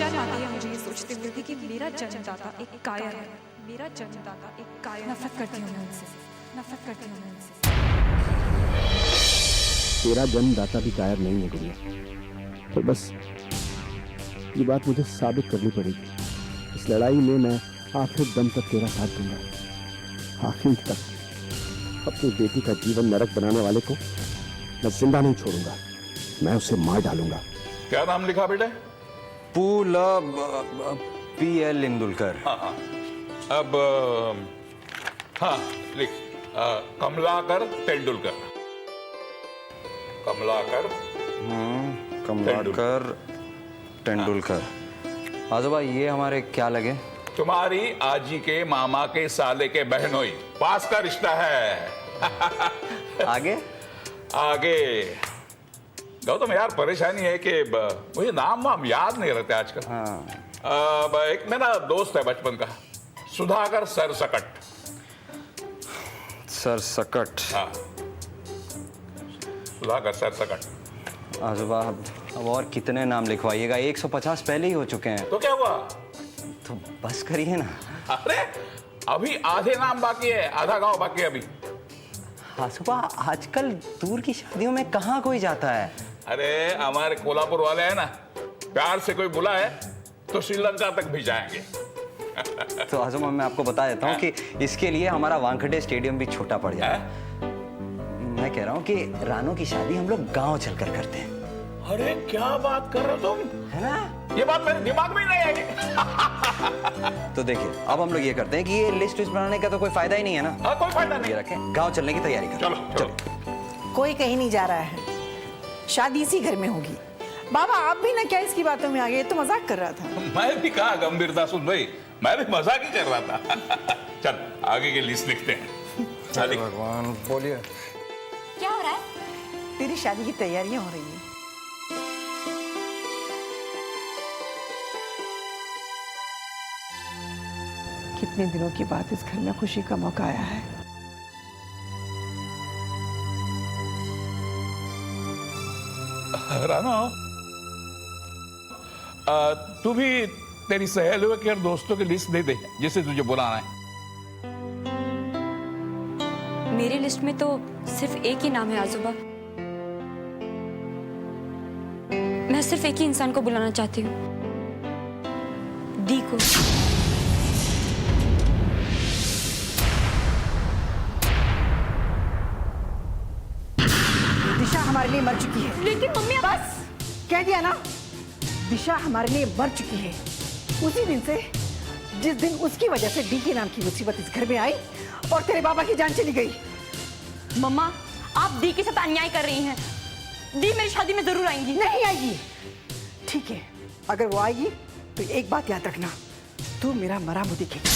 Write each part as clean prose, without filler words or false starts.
शर्म आती है मुझे ये सोचते हुए भी कि मेरा जन्मदाता एक कायर है। मेरा जन्मदाता एक कायर। नफरत करती हूँ मैं उनसे, नफरत करती हूँ मैं उनसे। तेरा जन्मदाता भी कायर नहीं है गुड़िया, पर बस ये बात मुझे साबित करनी पड़ेगी। इस लड़ाई में मैं आखिर दम तक तेरा साथ दूंगा, आखिर तक। अपनी बेटी का जीवन नरक बनाने वाले को मैं जिंदा नहीं छोड़ूंगा, मैं उसे मार डालूंगा। क्या नाम लिखा बेटे? PL इंदुलकर। हाँ। अब हाँ लिख, कमलाकर तेंदुलकर। कमलाकर कमलाकर तेंदुलकर। आजोबा ये हमारे क्या लगे? तुम्हारी आजी के मामा के साले के बहनोई, पास का रिश्ता है। आगे आगे गौतम यार, परेशानी है कि मुझे नाम वाम याद नहीं रहते आजकल। हाँ। एक मेरा दोस्त है बचपन का, सुधाकर सरसकट। सरसकट। हाँ, सुधाकर सरसकट। आजोबा अब और कितने नाम लिखवाइएगा? 150 पहले ही हो चुके हैं। तो क्या हुआ? तो बस करिए ना। अरे अभी आधे नाम बाकी है, आधा गांव बाकी है अभी। आजोबा आजकल दूर की शादियों में कहाँ कोई जाता है? अरे हमारे कोल्हापुर वाले हैं ना, प्यार से कोई बुला है तो श्रीलंका तक भी जाएंगे। तो आजोबा मैं आपको बता देता हूँ कि इसके लिए हमारा वानखेड़े स्टेडियम भी छोटा पड़ जाए। मैं कह रहा हूँ कि रानू की शादी हम लोग गांव चलकर करते हैं। अरे क्या बात कर रहे हो तुम, है ना? ये बात मेरे दिमाग में ही नहीं आई। तो देखिए अब हम लोग ये करते हैं कि ये लिस्ट बनाने का तो कोई फायदा ही नहीं है ना। कोई फायदा नहीं। ये रखें, गांव चलने की तैयारी करें। चलो चलो। कोई कहीं नहीं जा रहा है, शादी इसी घर में होगी। बाबा आप भी ना क्या इसकी बातों में आ गए? तो मजाक कर रहा था। मैं भी कहा गंभीरता सुन भाई, मैं भी मजाक ही कर रहा था। चल आगे की लिस्ट लिखते हैं। चल भगवान बोलिए। क्या हो रहा है? तेरी शादी की तैयारियां हो रही है। कितने दिनों के बाद इस घर में खुशी का मौका आया है। रानो, तू भी तेरी सहेलियों के और दोस्तों की लिस्ट दे दे जिसे तुझे बुलाना है। मेरी लिस्ट में तो सिर्फ एक ही नाम है आजोबा। मैं सिर्फ एक ही इंसान को बुलाना चाहती हूँ, दी को। दिशा हमारे लिए मर चुकी है। लेकिन मम्मी बस कह दिया ना, दिशा हमारे लिए मर चुकी है। उसी दिन से जिस दिन उसकी वजह से डी के नाम की मुसीबत इस घर में आई और तेरे बाबा की जान चली गई। मम्मा आप दी के साथ अन्याय कर रही हैं। दी मेरी शादी में जरूर आएंगी। नहीं आएगी। ठीक है, अगर वो आएगी तो एक बात याद रखना, तू मेरा मरा मुंह दिखेगी।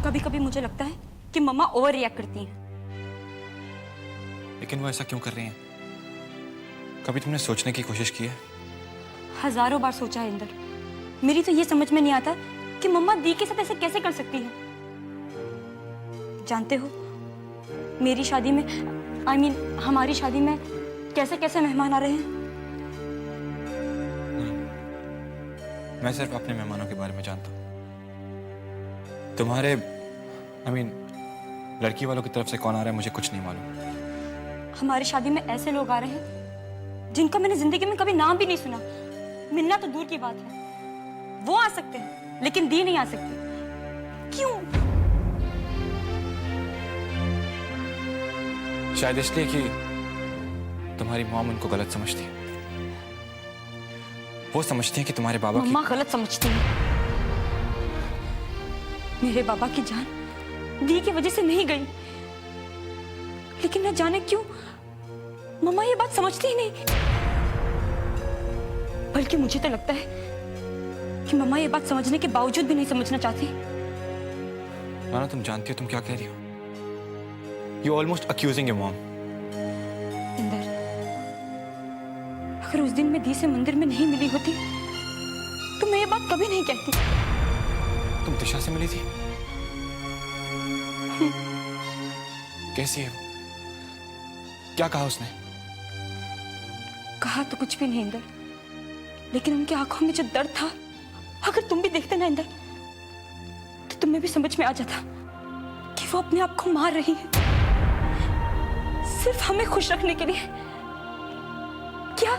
कभी कभी मुझे लगता है कि मम्मा ओवर रिएक्ट करती हैं। लेकिन वो ऐसा क्यों कर रही हैं? कभी तुमने सोचने की कोशिश की है? हजारों बार सोचा है इंदर। मेरी तो ये समझ में नहीं आता कि मम्मा दी के साथ ऐसे कैसे कर सकती है। जानते हो मेरी शादी में, हमारी शादी में कैसे कैसे मेहमान आ रहे हैं। मैं सिर्फ अपने मेहमानों के बारे में जानता हूँ। तुम्हारे लड़की वालों की तरफ से कौन आ रहा है मुझे कुछ नहीं मालूम। हमारी शादी में ऐसे लोग आ रहे हैं जिनका मैंने जिंदगी में कभी नाम भी नहीं सुना। मिलना तो दूर की बात है, वो आ सकते हैं लेकिन दी नहीं आ सकती। क्यों? शायद इसलिए कि तुम्हारी मॉम उनको गलत समझती है। वो समझती है कि तुम्हारे बाबा मम्मा गलत समझती है। मेरे बाबा की जान दी की वजह से नहीं गई, लेकिन न जाने क्यों मम्मा ये बात समझती ही नहीं। बल्कि मुझे तो लगता है कि मम्मा ये बात समझने के बावजूद भी नहीं समझना चाहती। माना तुम जानती हो तुम क्या कह रही हो। You almost accusing your mom. Inder, अगर उस दिन मैं दी से मंदिर में नहीं मिली होती तो मैं ये बात कभी नहीं कहती। तुम दिशा से मिली थी? कैसी है वो? क्या कहा उसने? कहा तो कुछ भी नहीं इंदर, लेकिन उनकी आंखों में जो दर्द था, अगर तुम भी देखते ना इंदर, तो तुम्हें भी समझ में आ जाता कि वो अपने आप को मार रही है सिर्फ हमें खुश रखने के लिए। क्या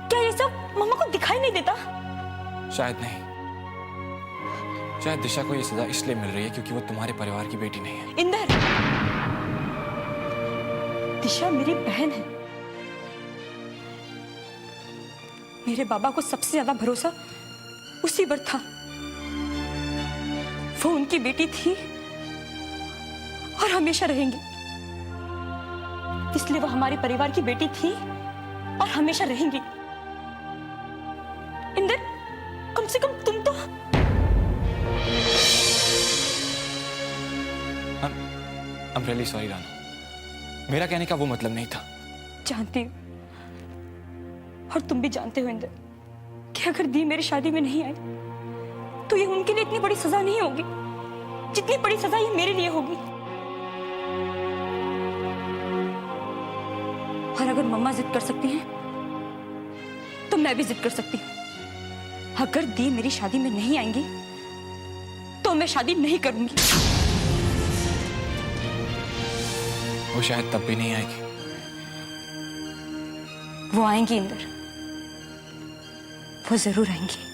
क्या ये सब मम्मा को दिखाई नहीं देता? शायद नहीं। शायद दिशा को ये सजा इसलिए मिल रही है क्योंकि वो तुम्हारे परिवार की बेटी नहीं है। इंदर, दिशा मेरी बहन है। मेरे बाबा को सबसे ज्यादा भरोसा उसी पर था। वो उनकी बेटी थी और हमेशा रहेंगी, इसलिए वो हमारे परिवार की बेटी थी और हमेशा रहेंगी। इंदर, कम से कम तुम तो। I'm really sorry रानू, मेरा कहने का वो मतलब नहीं था। जानती हूँ, और तुम भी जानते हो इंदर, कि अगर दी मेरी शादी में नहीं आई तो ये उनके लिए इतनी बड़ी सजा नहीं होगी जितनी बड़ी सजा ये मेरे लिए होगी। और अगर मम्मा जिद कर सकती हैं तो मैं भी जिद कर सकती हूँ। अगर दी मेरी शादी में नहीं आएंगी तो मैं शादी नहीं करूंगी। वो शायद तब भी नहीं आएगी। वो आएंगी इंदर, वो जरूर आएंगी।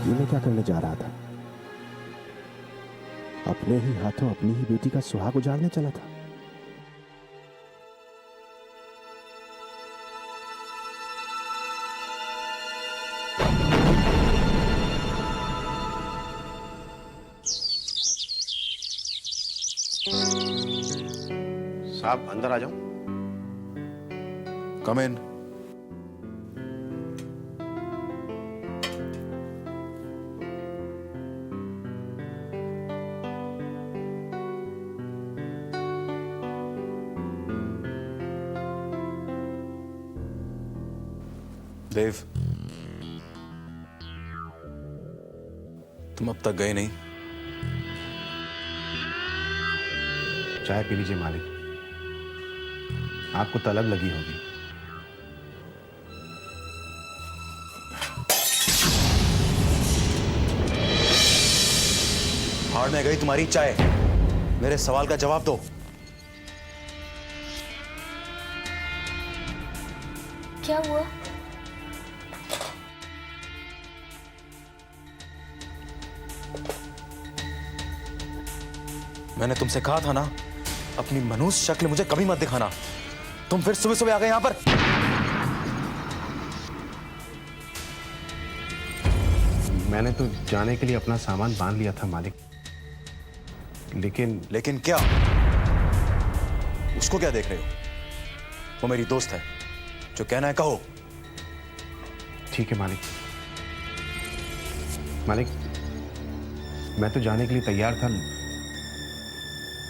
ये मैं क्या करने जा रहा था? अपने ही हाथों अपनी ही बेटी का सुहाग उजाड़ने चला था। साहब अंदर आ जाओ। कम इन। देव, तुम अब तक गए नहीं। चाय पी लीजिए मालिक, आपको तलब लगी होगी। हार में गई तुम्हारी चाय। मेरे सवाल का जवाब दो। क्या हुआ? मैंने तुमसे कहा था ना, अपनी मनुष्य शक्ल मुझे कभी मत दिखाना। तुम फिर सुबह सुबह आ गए यहां पर। मैंने तो जाने के लिए अपना सामान बांध लिया था मालिक, लेकिन क्या? उसको क्या देख रहे हो? वो मेरी दोस्त है, जो कहना है कहो। ठीक है मालिक। मालिक, मैं तो जाने के लिए तैयार था,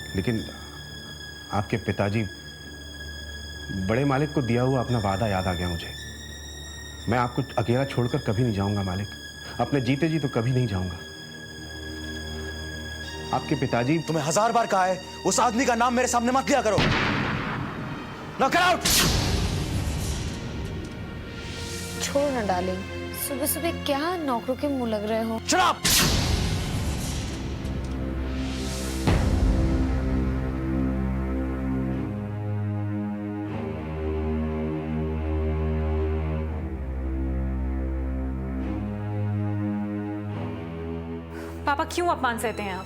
लेकिन आपके पिताजी, बड़े मालिक को दिया हुआ अपना वादा याद आ गया मुझे। मैं आपको अकेला छोड़कर कभी नहीं जाऊंगा मालिक, अपने जीते जी तो कभी नहीं जाऊंगा। आपके पिताजी, तुम्हें 1000 बार कहा है उस आदमी का नाम मेरे सामने मत लिया करो। Now get out. छोड़ ना डार्लिंग, सुबह सुबह क्या नौकरों के मुंह लग रहे हो? Shut up. पापा क्यों अपमान सहते हैं आप?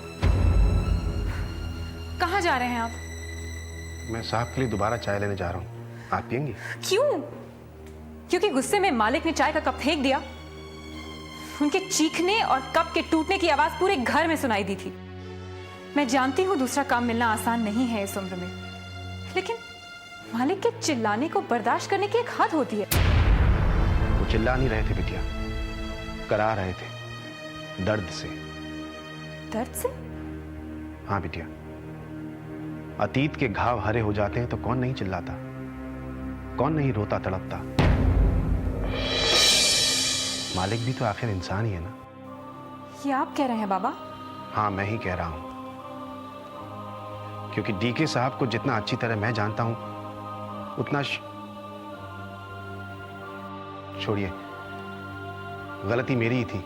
कहाँ जा रहे हैं आप? मैं साहब के लिए दोबारा चाय लेने जा रहा हूँ, आप पियेंगी? क्यों? क्योंकि गुस्से में मालिक ने चाय का कप फेंक दिया। उनके चीखने और कप के टूटने की आवाज पूरे घर में सुनाई दी थी। मैं जानती हूँ दूसरा काम मिलना आसान नहीं है इस उम्र में, लेकिन मालिक के चिल्लाने को बर्दाश्त करने की एक हद होती है। वो चिल्ला नहीं रहे थे बिटिया, करा रहे थे दर्द से। दर्द से? हाँ बिटिया, अतीत के घाव हरे हो जाते हैं तो कौन नहीं चिल्लाता, कौन नहीं रोता तड़पता। मालिक भी तो आखिर इंसान ही है ना। ये आप कह रहे हैं बाबा? हाँ, मैं ही कह रहा हूं, क्योंकि डीके साहब को जितना अच्छी तरह मैं जानता हूं उतना छोड़िए, गलती मेरी ही थी।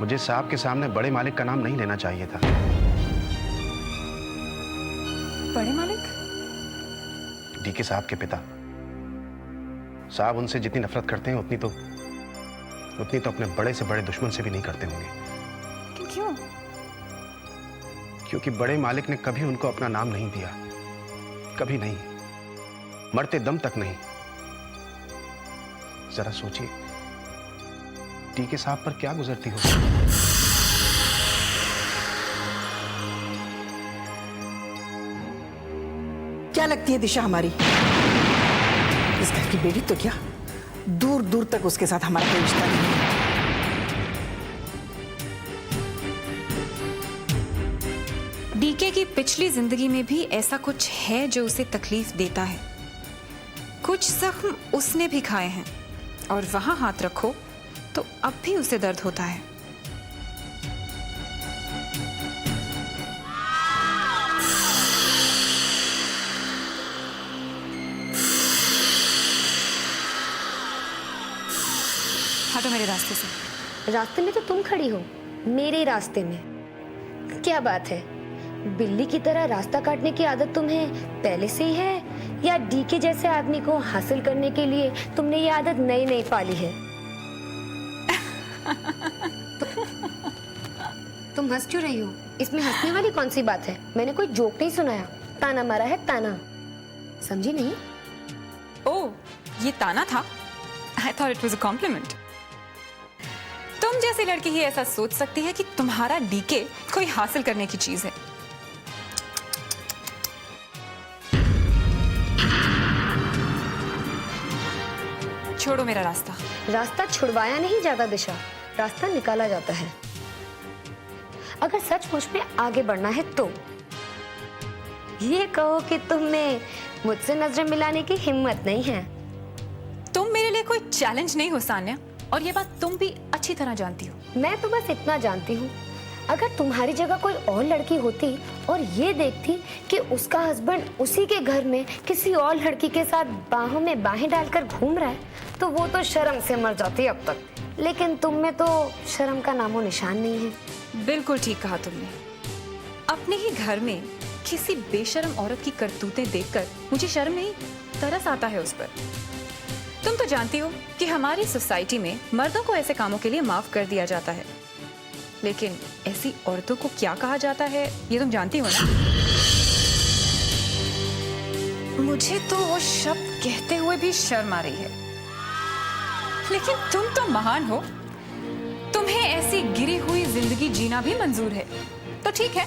मुझे साहब के सामने बड़े मालिक का नाम नहीं लेना चाहिए था। बड़े मालिक? डीके साहब के पिता। साहब उनसे जितनी नफरत करते हैं उतनी तो अपने बड़े से बड़े दुश्मन से भी नहीं करते होंगे। क्यों? क्योंकि बड़े मालिक ने कभी उनको अपना नाम नहीं दिया, कभी नहीं, मरते दम तक नहीं। जरा सोचिए, डीके साहब पर क्या गुजरती होगी। क्या लगती है दिशा हमारी? इस घर की बेटी तो क्या, दूर दूर तक उसके साथ हमारा कोई रिश्ता नहीं है। डीके की पिछली जिंदगी में भी ऐसा कुछ है जो उसे तकलीफ देता है। कुछ जख्म उसने भी खाए हैं, और वहां हाथ रखो तो अब भी उसे दर्द होता है। हटो मेरे रास्ते से। रास्ते में तो तुम खड़ी हो, मेरे रास्ते में। क्या बात है, बिल्ली की तरह रास्ता काटने की आदत तुम्हें पहले से ही है, या डीके जैसे आदमी को हासिल करने के लिए तुमने ये आदत नई नई पाली है? तुम हंस क्यों रही हो? इसमें हंसने वाली कौन सी बात है? मैंने कोई जोक नहीं सुनाया, ताना मारा है ताना, समझी नहीं? ओह, ये ताना था? I thought it was a compliment. तुम जैसी लड़की ही ऐसा सोच सकती है कि तुम्हारा डीके कोई हासिल करने की चीज है। छोड़ो मेरा रास्ता। रास्ता छुड़वाया नहीं जाता दिशा, रास्ता निकाला जाता है। अगर सचमुच में आगे बढ़ना है तो ये कहो कि तुम्हें मुझसे नजरें मिलाने की हिम्मत नहीं है। तुम मेरे लिए कोई चैलेंज नहीं हो सान्या, और ये बात तुम भी अच्छी तरह जानती हो। मैं तो बस इतना जानती हूँ, अगर तुम्हारी जगह कोई और लड़की होती और ये देखती कि उसका हस्बैंड उसी के घर में किसी और लड़की के साथ बाहों में बाहें डालकर घूम रहा है, तो वो तो शर्म से मर जाती अब तक। लेकिन तुम में तो शर्म का नामो निशान नहीं है। बिल्कुल ठीक कहा तुमने। अपने ही घर में किसी बेशर्म औरत की करतूतें देखकर मुझे शर्म नहीं, तरस आता है उस पर। तुम तो जानती हो कि हमारी सोसाइटी में मर्दों को ऐसे कामों के लिए माफ कर दिया जाता है, लेकिन ऐसी औरतों को क्या कहा जाता है ये तुम जानती हो ना? मुझे तो वो शब्द कहते हुए भी शर्म आ रही है, लेकिन तुम तो महान हो, तुम्हें ऐसी गिरी हुई जिंदगी जीना भी मंजूर है। तो ठीक है,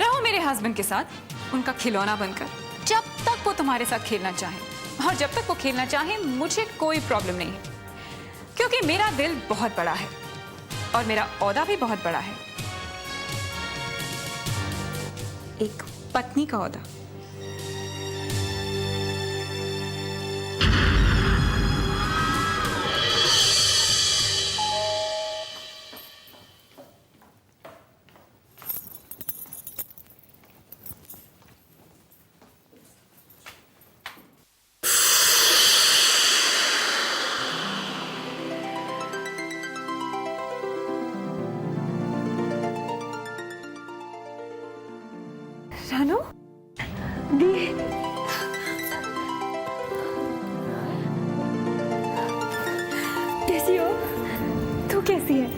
रहो मेरे हस्बैंड के साथ उनका खिलौना बनकर, जब तक वो तुम्हारे साथ खेलना चाहे। और जब तक वो खेलना चाहे मुझे कोई प्रॉब्लम नहीं है, क्योंकि मेरा दिल बहुत बड़ा है और मेरा औहदा भी बहुत बड़ा है, एक पत्नी का औहदा। रानू, दी, कैसी हो? तू कैसी है?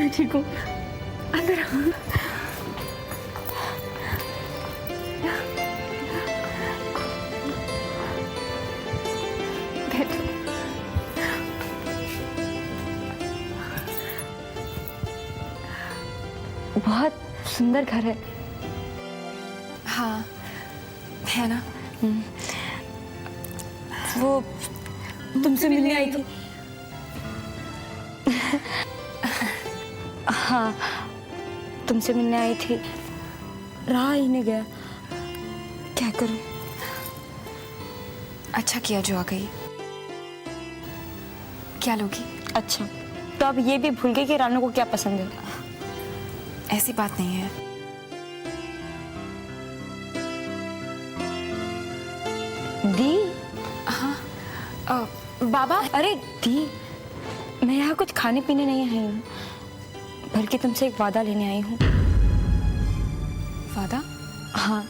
मैं ठीक हूँ, अंदर आओ। बैठो। बहुत सुंदर घर है। हाँ है ना। वो तुमसे मिलने आई थी। हाँ, तुमसे मिलने आई थी, राह ही नहीं गया, क्या करूं। अच्छा किया जो आ गई। क्या लोगी? अच्छा, तो अब ये भी भूल गई कि रानू को क्या पसंद है। ऐसी बात नहीं है। दी। हाँ बाबा। अरे दी, मैं यहाँ कुछ खाने पीने नहीं आई हूँ, बल्कि तुमसे एक वादा लेने आई हूँ। वादा? हाँ,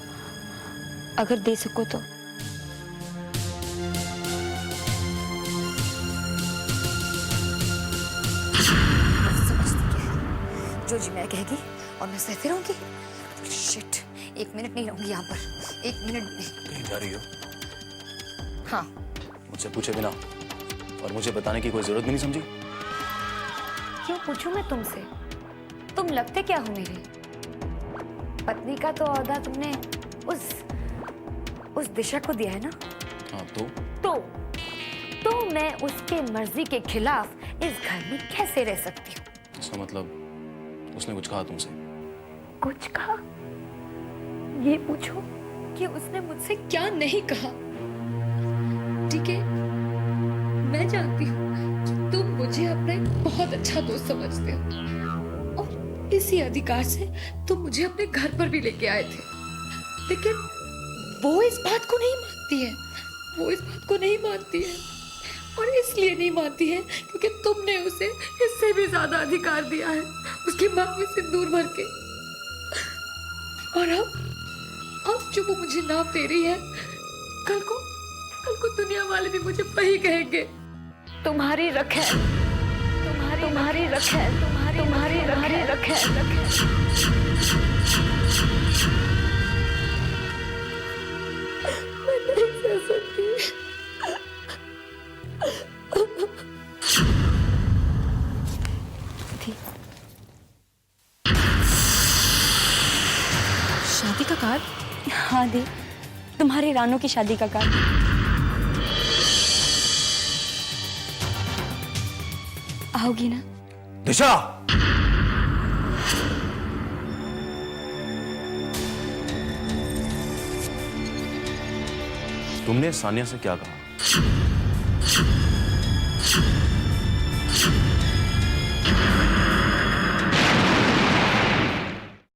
अगर दे सको तो। जो जी मैं कहेगी और मैं सहते रहूंगी। शिट, 1 मिनट नहीं रहूंगी यहाँ पर, 1 मिनट भी। कहीं जा रही हो? हाँ। मुझसे पूछे बिना और मुझे बताने की कोई जरूरत भी नहीं समझी? क्यों पूछूं मैं तुमसे? तुम लगते क्या हो मेरे? पत्नी का तो औहदा तुमने उस दिशा को दिया है ना? हाँ तो मैं उसके मर्जी के खिलाफ इस घर में कैसे रह सकती हूँ? इसका मतलब उसने कुछ कहा तुमसे? कुछ कहा? ये पूछो कि उसने मुझसे क्या नहीं कहा। ठीक है, मैं जानती हूँ तुम मुझे अपना एक बहुत अच्छा दोस्त समझते हो और इसी अधिकार से तुम मुझे अपने घर पर भी लेके आए थे, लेकिन वो इस बात को नहीं मानती है। वो इस बात को नहीं मानती है और इसलिए नहीं मानती है क्योंकि तुमने उसे इससे भी ज्यादा अधिकार दिया है, उसकी मांग में सिंदूर भर के। और अब जो वो मुझे नाम दे रही है, कल को दुनिया वाले भी मुझे वही कहेंगे, तुम्हारी रखेल, तुम्हारी रखेल, तुम्हारी रखेल। मैं नहीं सह सकती। शादी का कार्ड? हाँ दी, तुम्हारी रानू की शादी का कार्ड। आओगी ना? दिशा! तुमने सानिया से क्या कहा?